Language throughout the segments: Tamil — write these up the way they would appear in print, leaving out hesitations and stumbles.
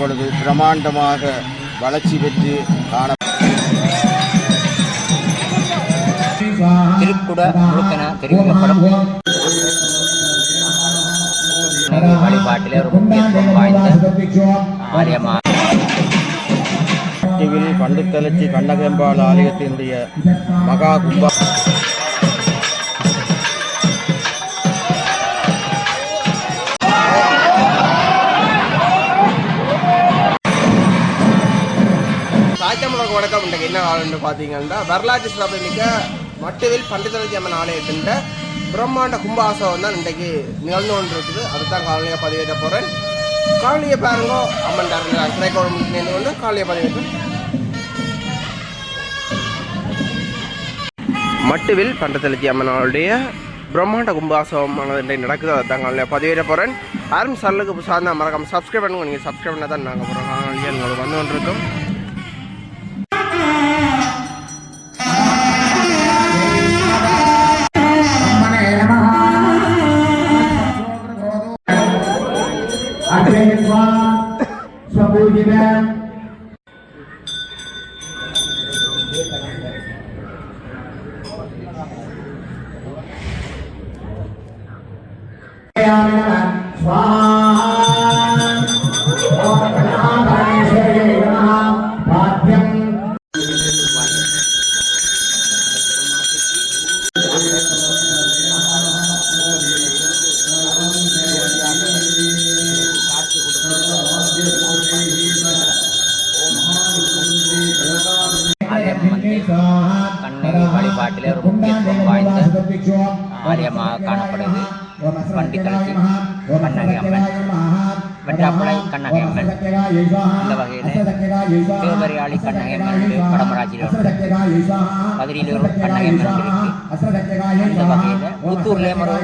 இப்பொழுது பிரமாண்டமாக வளர்ச்சி பெற்று காண திருக்குட முழுக்கென தெரிவிக்கப்படும் வழிபாட்டிலே ஒரு முக்கியத்துவம் வாய்ந்த ஆலயமாக பண்டுத்தலச்சி கண்ணகம்பாள் ஆலயத்தினுடைய மகா கும்பா தாய்த்தமிழருக்கு வணக்கம். இன்றைக்கு என்ன ஆளுன்னு பார்த்தீங்கன்னா வரலாற்று சிறப்புமிக்க மட்டுவில் பண்டுத்தலச்சி அம்மன் ஆலயத்தின் பிரம்மாண்ட கும்பாசம் தான் இன்றைக்கு நிகழ்ந்து கொண்டு இருக்குது. அதுதான் காலனியாக பதிவேற்ற போகிறேன். காலனியை பாருங்க. அம்மன் திரைக்கோளம் நின்று கொண்டு காலனியை பதிவேற்று மட்டுவில் பண்டுத்தலச்சி அம்மனுடைய பிரம்மாண்ட கும்பாசமானது நடக்குது. அதுதான் காலனியாக பதிவேற்ற போகிறேன். யாரும் சேனலுக்கு புதுசாக மறக்காமல் சப்ஸ்கிரைப் பண்ணுங்க. நீங்கள் சப்ஸ்கிரைப் பண்ணால் தான் நாங்கள் போகிறோம் காலனியாக எங்களுக்கு வந்து கொண்டிருக்கோம். கண்ணகி வழிபாட்டிலே ஒரு முக்கியத்துவம் வாய்ந்த ஆலயமாக காணப்படுது பண்டித்தலச்சி கண்ணகி அம்மன், வெற்றாப்புளை கண்ணகி அம்மன். இந்த வகையில் தேவரியாளி கண்ணகி அம்மன் வடமராட்சியில் மதுரையில் ஒரு கண்ணகி அம்மன் இருக்கு. இந்த வகையில் புத்தூர்லேயும் ஒரு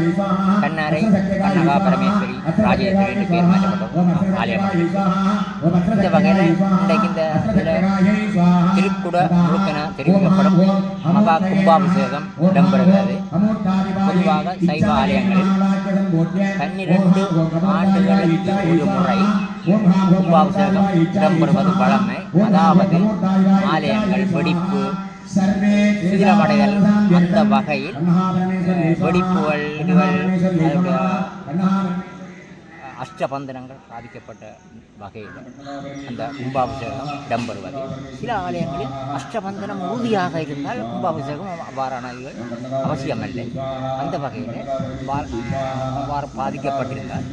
கண்ணாரை கண்ணகா பரமேஸ்வரி ராஜேஸ்வரி என்று பேர் மாற்றப்பட்ட ஆலயம். இந்த வகையில் இன்றைக்கு இந்த திருக்குட முழுக்கென தெரிவிக்கப்படும் மகா கும்பாபிஷேகம் இடம்பெறுகிறது. பொதுவாக சைவ ஆலயங்களில் 12 ஆண்டுகளுக்கு ஒரு முறை கும்பாபிஷேகம் இடம்பெறுவது வழமை. அதாவது ஆலயங்கள் வெடிப்பு சிதிலமடைதல் அந்த வகையில் வெடிப்புகள் அஷ்டபந்தனங்கள் பாதிக்கப்பட்ட வகையில் அந்த கும்பாபிஷேகம் இடம்பெறுவது. சில ஆலயங்களில் அஷ்டபந்தனம் உறுதியாக இருந்தால் கும்பாபிஷேகம் அவ்வாறான அவசியமல்லை. அந்த வகையில் அவ்வாறு பாதிக்கப்பட்டிருந்தால்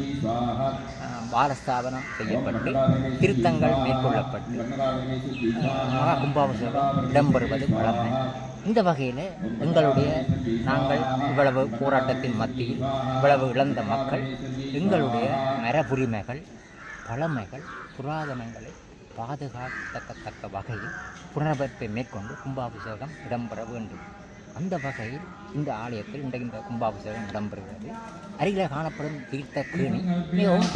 பாலஸ்தாபனம் செய்யப்பட்டு திருத்தங்கள் மேற்கொள்ளப்பட்டு மகா கும்பாபிஷேகம் இடம்பெறுவது வழமை. இந்த வகையில் நாங்கள் இவ்வளவு போராட்டத்தின் மத்தியில் இவ்வளவு இழந்த மக்கள் எங்களுடைய மரபுரிமைகள் பழமைகள் புராதனங்களை பாதுகாக்கத்தக்க வகையில் புனரமைப்பை மேற்கொண்டு கும்பாபிஷேகம் இடம்பெற வேண்டும். அந்த வகையில் இந்த ஆலயத்தில் இன்றைக்கு இந்த கும்பாபிஷேகம் இடம்பெறுகிறது. அருகில் காணப்படும் தீர்த்த கேணி மிகவும்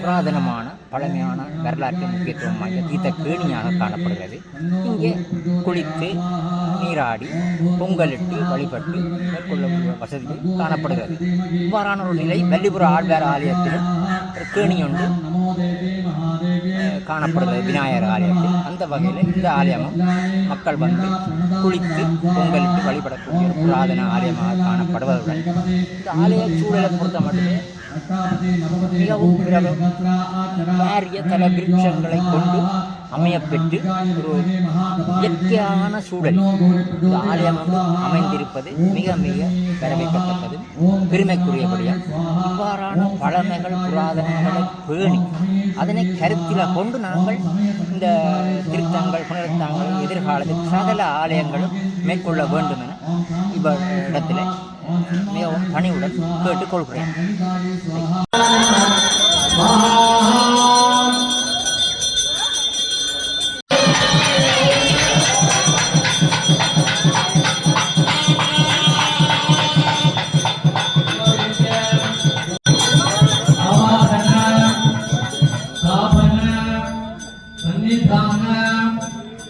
புராதனமான பழமையான வரலாற்று முக்கியத்துவம் வாய்ந்த தீர்த்த கேணியாக காணப்படுகிறது. இங்கே குளித்து நீராடி பொங்கலிட்டு வழிபட்டு மேற்கொள்ளக்கூடிய வசதிகள் காணப்படுகிறது. இவ்வாறான ஒரு நிலை வள்ளிபுர ஆழ்வார் ஆலயத்திலும் ஒரு கேணி ஒன்று காணப்படுகிறது விநாயகர் ஆலயத்தில். அந்த வகையில் இந்த ஆலயமும் மக்கள் வந்து குளித்து பொங்கலிட்டு வழிபடக்கூடிய ஒரு புராதன ஆலயமாக காணப்படுவதுடன் இந்த ஆலய சூழலை பொறுத்த மட்டுமே மிகவும் பாரிய தல விருட்சங்களை கொண்டு அமையப்பெற்று ஒரு இயற்கையான சூழல் இந்த ஆலயம் வந்து அமைந்திருப்பது மிக மிக வரவேற்கத்தக்கது பெருமைக்குரியபடியாக. இவ்வாறான பழமைகள் புராதனங்களை பேணி அதனை கருத்தில் கொண்டு நாங்கள் இந்த திருத்தங்கள் புனருத்தங்கள் எதிர்காலத்தில் சகல ஆலயங்களும் மேற்கொள்ள வேண்டும் என இவ்விடத்தில் மிகவும் பணிவுடன் கேட்டுக்கொள்கிறேன்.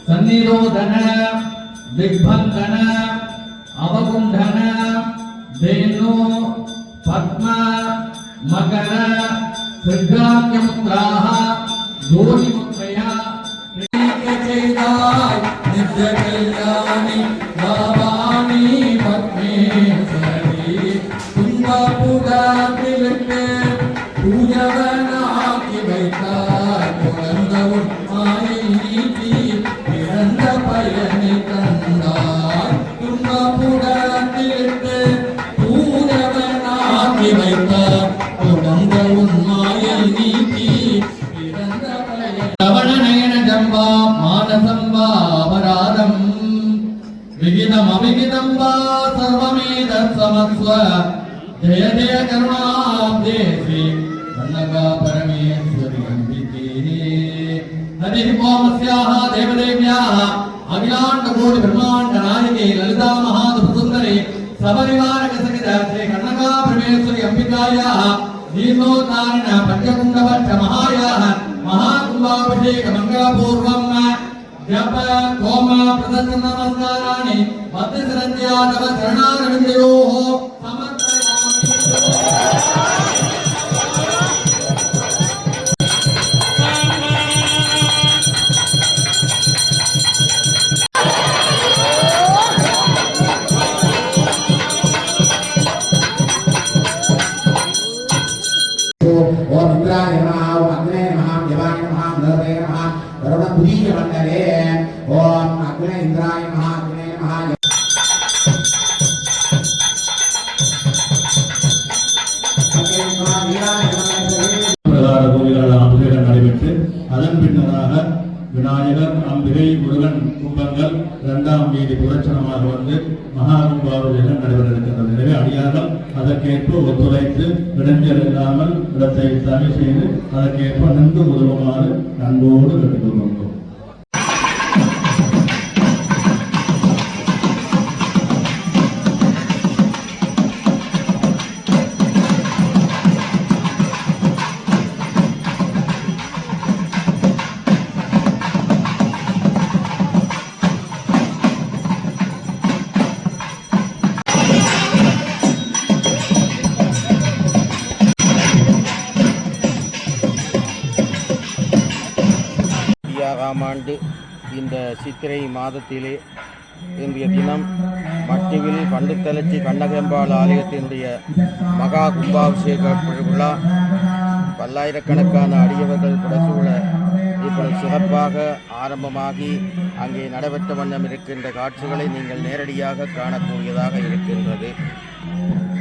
सन्निरोधन दिग्बंधन अवगुंधन धेनु पद्म मकर सृगाग्यमुद्राः யோனி முத்ரையா செய்தாய் நித்ய கல்யாணி பாவானி பத்மேஸ்வரி துன்பபுடத்திலிட்டு பூஜவனாக்கி வைத்தாய் குழந்தவும் மாயை நீக்கி பிறந்த பயனை தந்தாய் துன்பபுடத்திலிட்டு பூஜவனாக்கி வைத்தாய் குழந்தவும் மாயை நீக்கி பிறந்த பயனை தவணநயன ஜம்பா மானசம்பா அபராதம் விகிதம் அவிகிதம் வா சர்வமேதத் சமஸ்வ ஜய ஜய கருணாப்தே ஸ்ரீ கன்னகா பரமேஸ்வரி அம்பிகே ஹரி ஓம் அஸ்யாஹ தேவதேவ்யாஹ அகிலாண்ட கோடி பிரம்மாண்ட நாயகி லலிதா மகாதுபசுந்தரி சபரிவாரக சகித ஸ்ரீ கன்னகா பரமேஸ்வரி அம்பிகாயாஹ தீர்ணோத்தாரண பஞ்சகுண்டவட்ச மகாயாஹ महाकुंभाभिषेक मंगलपूर्वम जप होम प्रदर्शन नमस्काराणि भक्तिश्रद्धानव चरणारविन्दयोः ओम इंद्राय नमः ओम अग्ने नमः देवाय नमः नरवे नमः वरुणपुरीय मंडले ओम अग्ने इंद्राय नमः अग्ने नमः பிரகார கோவிலான அபிஷேகம் நடைபெற்று அதன் பின்னராக விநாயகர் அம்பிகை முருகன் கும்பங்கள் 2ஆம் வீதி புரட்சணமாக வந்து மகா கும்பாபிஷேகம் நடைபெற இருக்கின்றது. எனவே அடியார்கள் அதற்கேற்ப ஒத்துழைத்து இடைஞ்சல் இல்லாமல் இடத்தை தனி செய்து அதற்கேற்ப நின்று உதவுமாறு அன்போடு கேட்டுக்கொள்கிறோம். ஆண்டு இந்த சித்திரை மாதத்திலே இன்றைய தினம் மட்டுவில் பண்டுத்தலச்சி கண்ணகம்பாள் ஆலயத்தினுடைய மகா கும்பாபிஷேக விழா பல்லாயிரக்கணக்கான அடியவர்கள் புடசூழ இப்பொழுது சிறப்பாக ஆரம்பமாகி அங்கே நடைபெற்ற வண்ணம் இருக்கின்ற காட்சிகளை நீங்கள் நேரடியாக காணக்கூடியதாக இருக்கின்றது.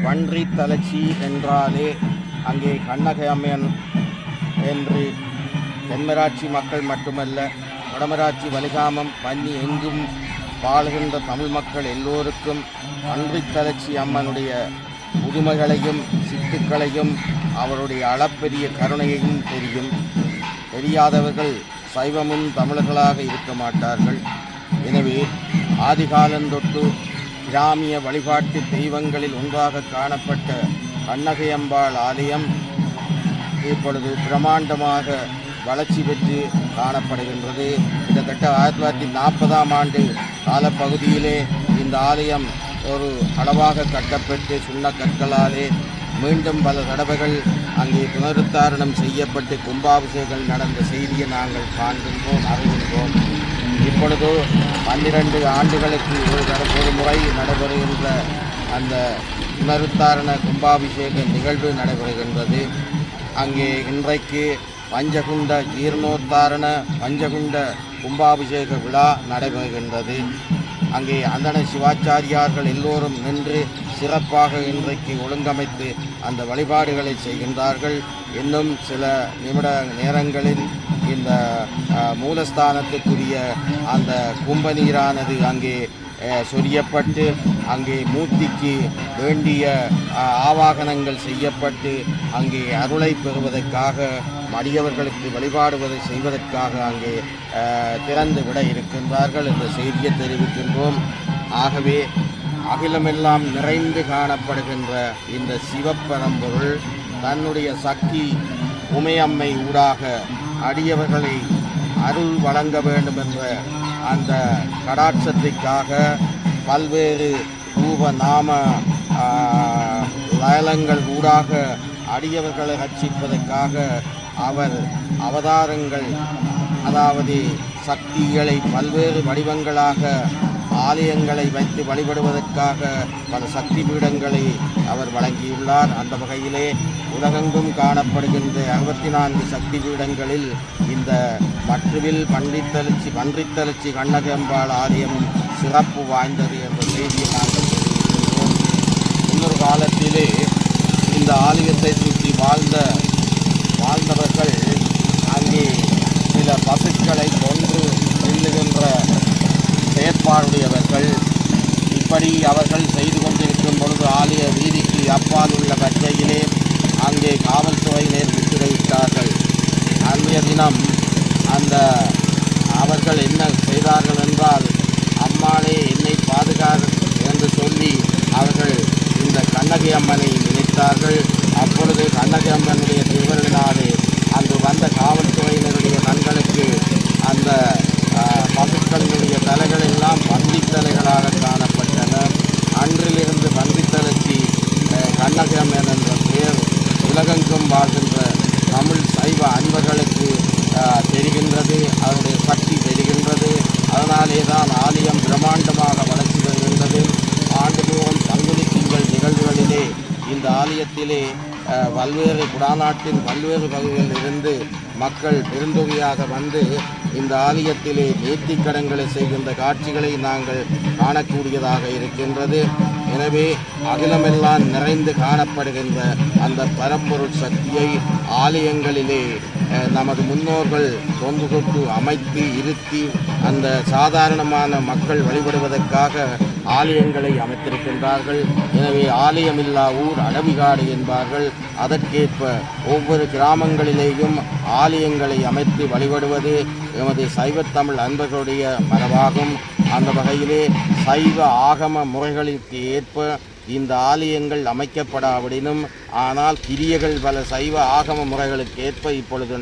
பன்றி தலச்சி என்றாலே அங்கே கண்ணகை அம்மன் என்று தென்மராட்சி மக்கள் மட்டுமல்ல, வடமராட்சி, வலிகாமம், பன்னி எங்கும் வாழ்கின்ற தமிழ் மக்கள் எல்லோருக்கும் பன்றித்தலச்சி அம்மனுடைய புதுமைகளையும் சித்துக்களையும் அவருடைய அளப்பெரிய கருணையையும் தெரியும். தெரியாதவர்கள் சைவமும் தமிழர்களாக இருக்க மாட்டார்கள். எனவே ஆதிகாலந்தொட்டு கிராமிய வழிபாட்டு தெய்வங்களில் ஒன்றாக காணப்பட்ட கண்ணகையம்பாள் ஆலயம் இப்பொழுது பிரமாண்டமாக வளர்ச்சி பெற்று காணப்படுகின்றது. கிட்டத்தட்ட 1940ஆம் ஆண்டு காலப்பகுதியிலே இந்த ஆலயம் ஒரு அளவாக கட்டப்பட்டு சுண்ணக்கற்களாலே மீண்டும் பல தடவைகள் அங்கே புனருத்தாரணம் செய்யப்பட்டு கும்பாபிஷேகம் நடந்த செய்தியை நாங்கள் காண்கின்றோம், அறிகின்றோம். இப்பொழுது 12 ஆண்டுகளுக்கு ஒரு முறை நடைபெறுகின்ற அந்த புனருத்தாரண கும்பாபிஷேக நிகழ்வு நடைபெறுகின்றது. அங்கே இன்றைக்கு பஞ்சகுண்ட ஜீர்ணோத்தாரண பஞ்சகுண்ட கும்பாபிஷேக விழா நடைபெறுகின்றது. அங்கே அந்தன சிவாச்சாரியார்கள் எல்லோரும் நின்று சிறப்பாக இன்றைக்கு ஒழுங்கமைத்து அந்த வழிபாடுகளை செய்கின்றார்கள். இன்னும் சில நிமிட நேரங்களில் இந்த மூலஸ்தானத்துக்குரிய அந்த கும்ப நீரானது அங்கே சொரியப்பட்டு அங்கே மூர்த்திக்கு வேண்டிய ஆவாகனங்கள் செய்யப்பட்டு அங்கே அருளை பெறுவதற்காக அடியவர்களுக்கு வழிபாடுவதை செய்வதற்காக அங்கே திறந்து விட இருக்கின்றார்கள் என்ற செய்தியை தெரிவிக்கின்றோம். ஆகவே அகிலமெல்லாம் நிறைந்து காணப்படுகின்ற இந்த சிவப்பரம்பொருள் தன்னுடைய சக்தி உமையம்மை ஊடாக அடியவர்களை அருள் வழங்க வேண்டும் என்ற அந்த கடாட்சத்திற்காக பல்வேறு ரூப நாம லயலங்கள் ஊடாக அடியவர்களை ரட்சிப்பதற்காக அவர் அவதாரங்கள், அதாவது சக்திகளை பல்வேறு வடிவங்களாக ஆலயங்களை வைத்து வழிபடுவதற்காக பல சக்தி பீடங்களை அவர் வழங்கியுள்ளார். அந்த வகையிலே உலகெங்கும் காணப்படுகின்ற 64 சக்தி பீடங்களில் இந்த மட்டுவில் பன்றித்தளச்சி கண்ணகம்பாள் ஆலயமும் சிறப்பு வாய்ந்தது என்ற செய்தியை நாங்கள் தெரிவிக்கின்றோம். முன்னொரு காலத்திலே இந்த ஆலயத்தை சுற்றி வாழ்ந்தவர்கள் அங்கே சில பசுக்களை கொன்று செல்லுகின்ற செயற்பாடுடையவர்கள். இப்படி அவர்கள் செய்து கொண்டிருக்கும் பொழுது ஆலய வீதிக்கு அப்பால் உள்ள பச்சையிலே அங்கே காவல்துறையினர் முற்றுகையிட்டார்கள். அன்றைய தினம் அவர்கள் என்ன செய்தார்கள் என்றால், அம்மாளே என்னை பாதுகார் என்று சொல்லி அவர்கள் இந்த கண்ணகி அம்மனை நினைத்தார்கள். அப்பொழுது கண்ணகி அம்மனுடைய திருவருளினாலே அங்கு வந்த காவல்துறையினருடைய கண்களுக்கு அந்த பசுக்களினுடைய தலைகள் எல்லாம் பன்றித்தலைகளாக காணப்பட்டன. அன்றிலிருந்து பன்றித்தலைச்சி கண்ணகி அம்மன் என்ற பெயர் உலகெங்கும் வாழ்கின்ற தமிழ் சைவ அன்பர்களுக்கு தெரிகின்றது, அதனுடைய சக்தி தெரிகின்றது. அதனாலே தான் ஆலயம் பிரம்மாண்டமாக வளர்ச்சி வருகின்றது. ஆண்டுதோறும் பங்குனி திங்கள் நிகழ்வுகளிலே இந்த ஆலயத்திலே பல்வேறு குடாநாட்டின் பல்வேறு பகுதிகளிலிருந்து மக்கள் பெருந்தொகையாக வந்து இந்த ஆலயத்திலே நேர்த்திக்கடன்களை செய்கின்ற காட்சிகளை நாங்கள் காணக்கூடியதாக இருக்கின்றது. எனவே அகிலமெல்லாம் நிறைந்து காணப்படுகின்ற அந்த பரம்பொருள் சக்தியை ஆலயங்களிலே நமது முன்னோர்கள் தொன்று தொட்டு அமைத்து இருத்தி அந்த சாதாரணமான மக்கள் வழிபடுவதற்காக ஆலயங்களை அமைத்திருக்கின்றார்கள். எனவே ஆலயமில்லா ஊர் அடவிகாடு என்பார்கள். அதற்கேற்ப ஒவ்வொரு கிராமங்களிலேயும் ஆலயங்களை அமைத்து வழிபடுவது எமது சைவத்தமிழ் அன்பர்களுடைய மரபாகும். அந்த வகையிலே சைவ ஆகம முறைகளுக்கு ஏற்ப இந்த ஆலயங்கள் அமைக்கப்படாவிடனும், ஆனால் கிரியைகள் பல சைவ ஆகம முறைகளுக்கு ஏற்ப இப்பொழுது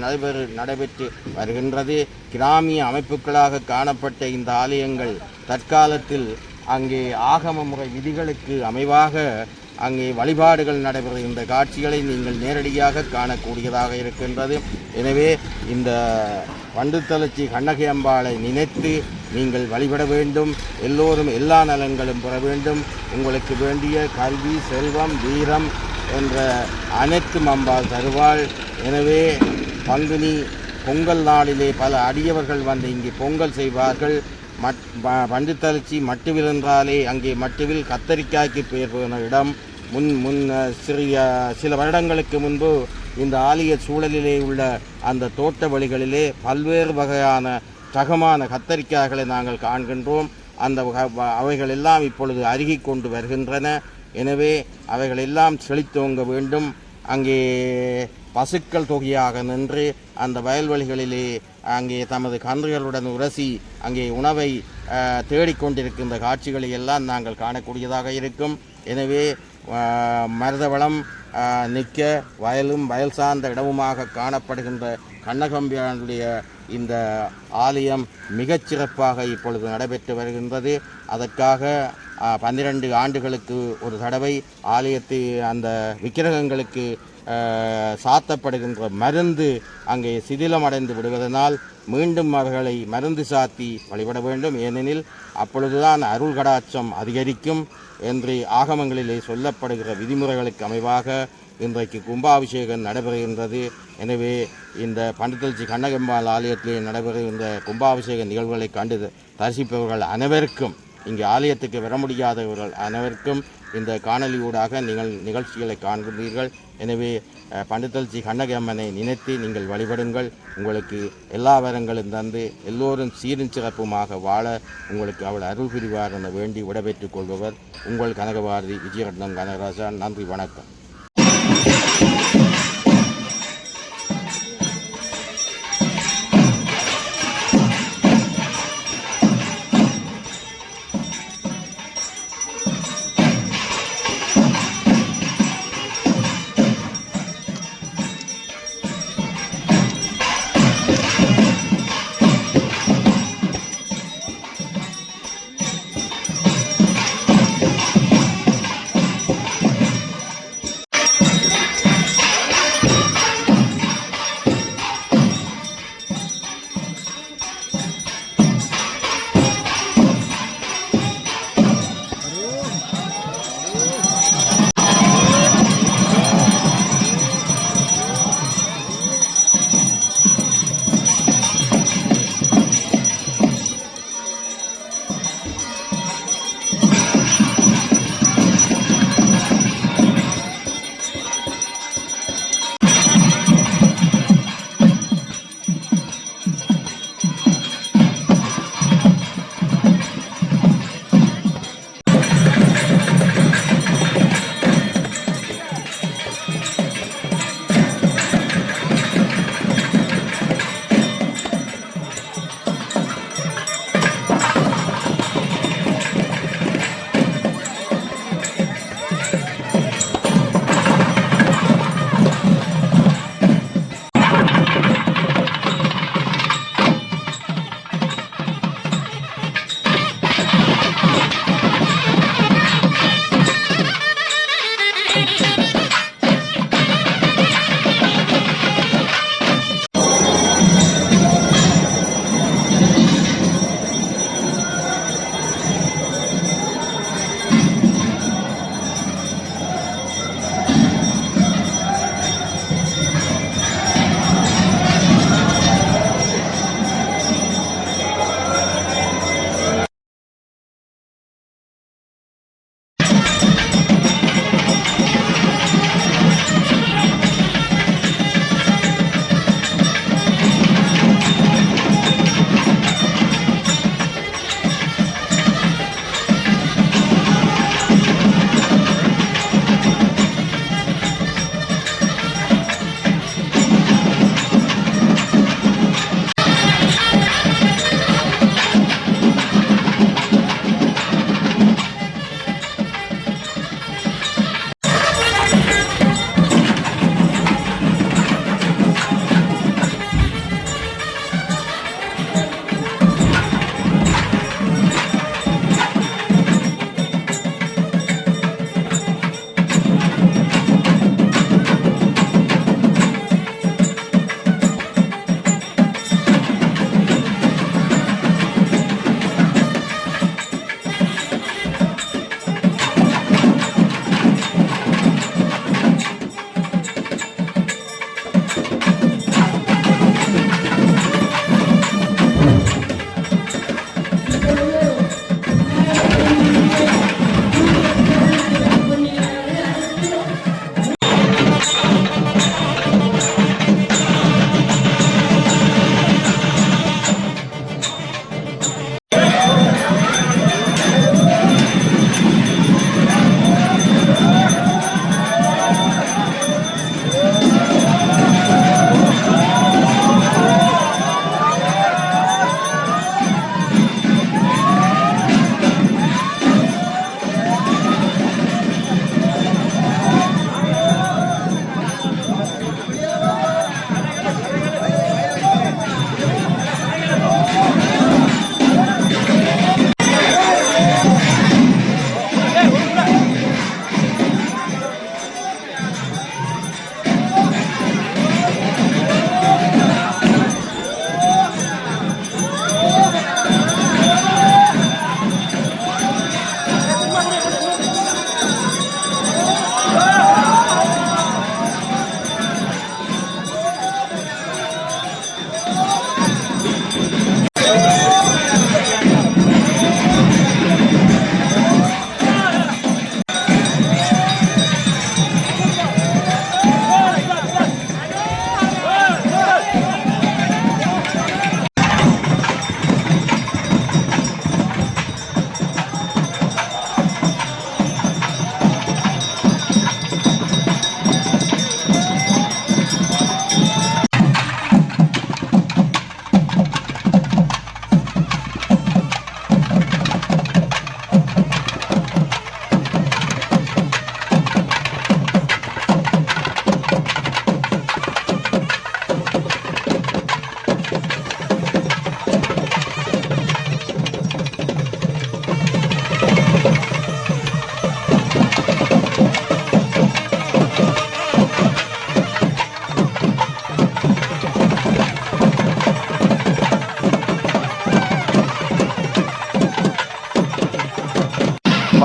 நடைபெற்று வருகின்றது. கிராமிய அமைப்புகளாக காணப்பட்ட இந்த ஆலயங்கள் தற்காலத்தில் அங்கே ஆகம முறை விதிகளுக்கு அமைவாக அங்கே வழிபாடுகள் நடைபெறுகின்ற காட்சிகளை நீங்கள் நேரடியாக காணக்கூடியதாக இருக்கின்றது. எனவே இந்த பன்றித்தளச்சி கண்ணகி அம்பாளை நினைத்து நீங்கள் வழிபட வேண்டும். எல்லோரும் எல்லா நலன்களும் பெற வேண்டும். உங்களுக்கு வேண்டிய கல்வி, செல்வம், வீரம் என்ற அனைத்தும் அம்பாள் தருவாள். எனவே பங்குனி பொங்கல் நாளிலே பல அடியவர்கள் வந்து இங்கே பொங்கல் செய்வார்கள். பன்றித்தளச்சி மட்டுவில் என்றாலே அங்கே மட்டுவில் கத்தரிக்காய்க்கு பெயர் போன இடம். சில வருடங்களுக்கு முன்பு இந்த ஆலய சூழலிலே உள்ள அந்த தோட்ட வழிகளிலே பல்வேறு வகையான ரகமான கத்தரிக்காய்களை நாங்கள் காண்கின்றோம். அவைகள் எல்லாம் இப்பொழுது அருகி கொண்டு வருகின்றன. எனவே அவைகள் எல்லாம் செழித்தோங்க வேண்டும். அங்கே பசுக்கள் தொகையாக நின்று அந்த வயல்வெளிகளிலே அங்கே தமது கன்றுகளுடன் உரசி அங்கே உணவை தேடிக்கொண்டிருக்கின்ற காட்சிகளை எல்லாம் நாங்கள் காணக்கூடியதாக இருக்கும். எனவே மருதவளம் நிற்க வயலும் வயல் சார்ந்த இடமுமாக காணப்படுகின்ற கண்ணகம்பியானுடைய இந்த ஆலயம் மிகச்சிறப்பாக இப்பொழுது நடைபெற்று வருகின்றது. அதற்காக 12 ஆண்டுகளுக்கு ஒரு தடவை ஆலயத்தை அந்த விக்கிரகங்களுக்கு சாத்தப்படுகின்ற மருந்து அங்கே சிதிலமடைந்து விடுவதனால் மீண்டும் அவர்களை மருந்து சாத்தி வழிபட வேண்டும். ஏனெனில் அப்பொழுதுதான் அருள் கடாட்சம் அதிகரிக்கும் என்று ஆகமங்களிலே சொல்லப்படுகிற விதிமுறைகளுக்கு அமைவாக இன்றைக்கு கும்பாபிஷேகம் நடைபெறுகின்றது. எனவே இந்த பன்றித்தளச்சி கண்ணகம்பாள் ஆலயத்திலே நடைபெறுகின்ற கும்பாபிஷேக நிகழ்வுகளை கண்டு தரிசிப்பவர்கள் அனைவருக்கும், இங்கே ஆலயத்துக்கு வர முடியாதவர்கள் அனைவருக்கும் இந்த காணொலியூடாக நீங்கள் நிகழ்ச்சிகளை காண்கிறீர்கள். எனவே பன்றித்தளச்சி கண்ணகி அம்மனை நினைத்து நீங்கள் வழிபடுங்கள். உங்களுக்கு எல்லா வரங்களும் தந்து எல்லோரும் சீரும் சிறப்புமாக வாழ உங்களுக்கு அவள் அருள் புரிவார் என வேண்டி விடைபெற்றுக் கொள்பவர் உங்கள் கனகபாரதி விஜயரத்னம் கனகராஜா. நன்றி, வணக்கம்.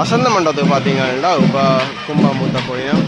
வசந்த மண்டபத்துக்கு பார்த்தீங்கன்னா இப்போ கும்பமூர்த்த கோயில்